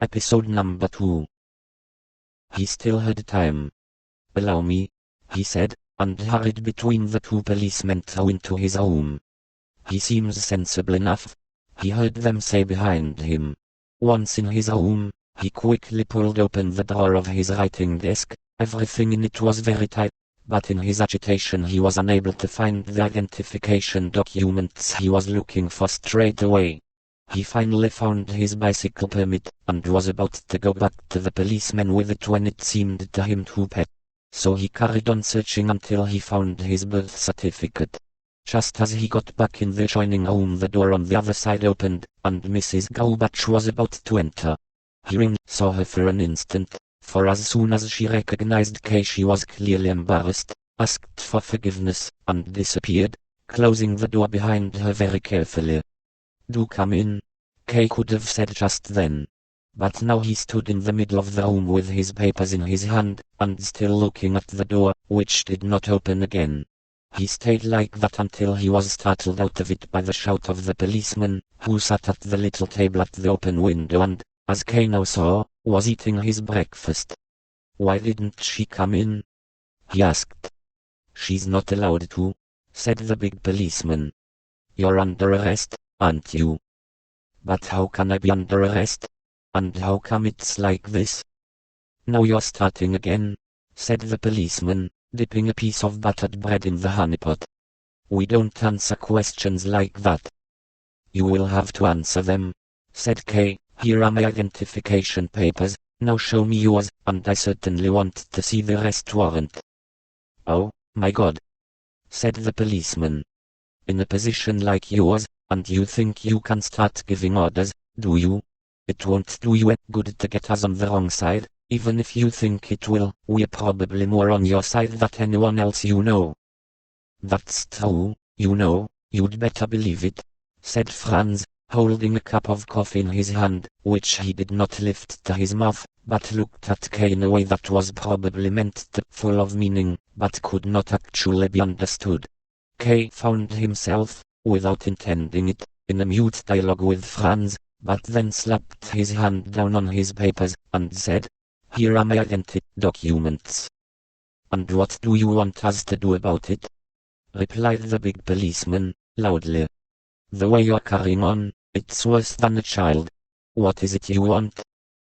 Episode number 2. He still had time. "Allow me," he said, and hurried between the two policemen into his room. "He seems sensible enough," he heard them say behind him. Once in his room, he quickly pulled open the drawer of his writing desk. Everything in it was very tight, but in his agitation he was unable to find the identification documents he was looking for straight away. He finally found his bicycle permit, and was about to go back to the policeman with it when it seemed to him too pet. So he carried on searching until he found his birth certificate. Just as he got back in the adjoining room, the door on the other side opened, and Mrs. Grubach was about to enter. He saw her for an instant, for as soon as she recognized Kay she was clearly embarrassed, asked for forgiveness, and disappeared, closing the door behind her very carefully. "Do come in," Kay could have said just then. But now he stood in the middle of the room with his papers in his hand, and still looking at the door, which did not open again. He stayed like that until he was startled out of it by the shout of the policeman, who sat at the little table at the open window and, as Kay now saw, was eating his breakfast. "Why didn't she come in?" he asked. "She's not allowed to," said the big policeman. "You're under arrest, aren't you?" "But how can I be under arrest? And how come it's like this?" "Now you're starting again," said the policeman, dipping a piece of buttered bread in the honeypot. "We don't answer questions like that." "You will have to answer them," said Kay. "Here are my identification papers, now show me yours, and I certainly want to see the arrest warrant." "Oh, my God," said the policeman. "In a position like yours, and you think you can start giving orders, do you? It won't do you any good to get us on the wrong side, even if you think it will. We're probably more on your side than anyone else you know." "That's true, you know, you'd better believe it," said Franz, holding a cup of coffee in his hand, which he did not lift to his mouth, but looked at Kay in a way that was probably meant to full of meaning, but could not actually be understood. Kay found himself, without intending it, in a mute dialogue with Franz, but then slapped his hand down on his papers, and said, "Here are my identity documents." "And what do you want us to do about it?" replied the big policeman, loudly. "The way you're carrying on, it's worse than a child. What is it you want?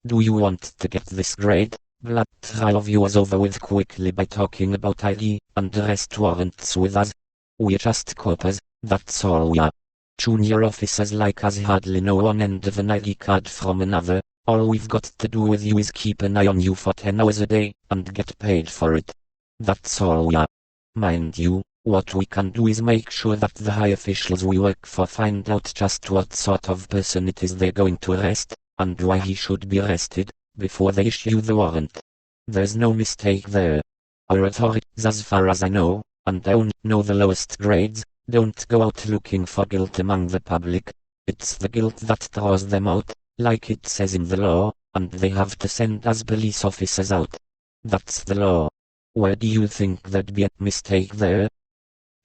Do you want to get this great, blood trial of yours over with quickly by talking about ID and arrest warrants with us? We're just coppers, that's all we are. Junior officers like us hardly know one end of an ID card from another. All we've got to do with you is keep an eye on you for 10 hours a day, and get paid for it. That's all we are. Mind you, what we can do is make sure that the high officials we work for find out just what sort of person it is they're going to arrest, and why he should be arrested, before they issue the warrant. There's no mistake there. Our authorities, as far as I know, and I only know the lowest grades, don't go out looking for guilt among the public. It's the guilt that draws them out, like it says in the law, and they have to send us police officers out. That's the law. Where do you think there'd be a mistake there?"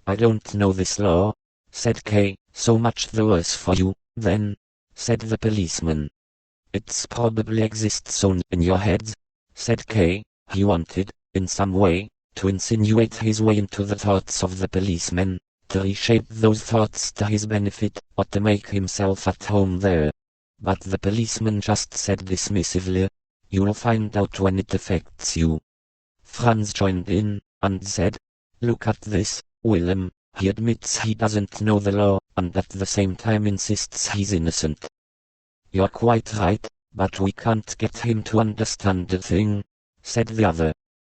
"I don't know this law," said Kay. "So much the worse for you, then," said the policeman. "It's probably exists only in your heads," said Kay. He wanted, in some way, to insinuate his way into the thoughts of the policeman, to reshape those thoughts to his benefit, or to make himself at home there. But the policeman just said dismissively, "You'll find out when it affects you." Franz joined in, and said, "Look at this, Willem. He admits he doesn't know the law, and at the same time insists he's innocent." "You're quite right, but we can't get him to understand a thing," said the other.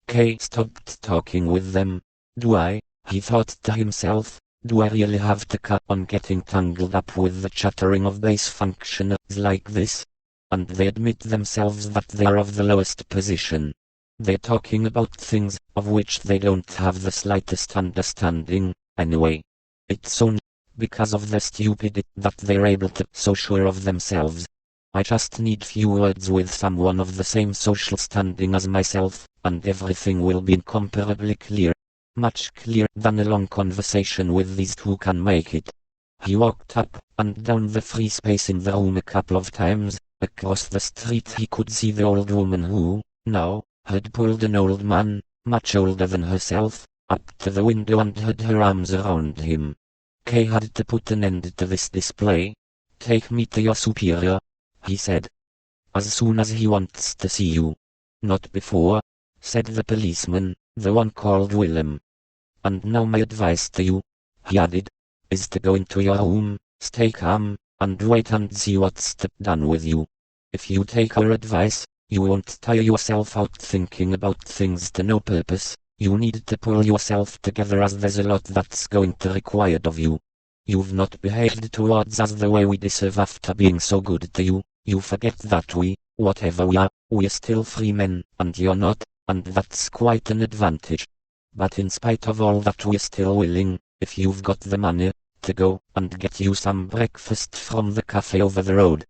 Kay stopped talking with them. "Do I," he thought to himself, "do I really have to cut on getting tangled up with the chattering of base functionaries like this? And they admit themselves that they are of the lowest position. They're talking about things of which they don't have the slightest understanding, anyway. It's only because of their stupidity that they're able to be so sure of themselves. I just need few words with someone of the same social standing as myself, and everything will be incomparably clear. Much clearer than a long conversation with these two can make it." He walked up and down the free space in the room a couple of times, Across the street he could see the old woman who, now, had pulled an old man, much older than herself, up to the window and had her arms around him. Kay had to put an end to this display. "Take me to your superior," he said. "As soon as he wants to see you." "Not before," said the policeman, the one called Willem. "And now my advice to you," he added, "is to go into your room, stay calm, and wait and see what's to be done with you. If you take our advice, you won't tire yourself out thinking about things to no purpose. You need to pull yourself together as there's a lot that's going to required of you. You've not behaved towards us the way we deserve after being so good to you. You forget that we, whatever we are, we're still free men, and you're not, and that's quite an advantage. But in spite of all that we're still willing, if you've got the money, to go and get you some breakfast from the cafe over the road,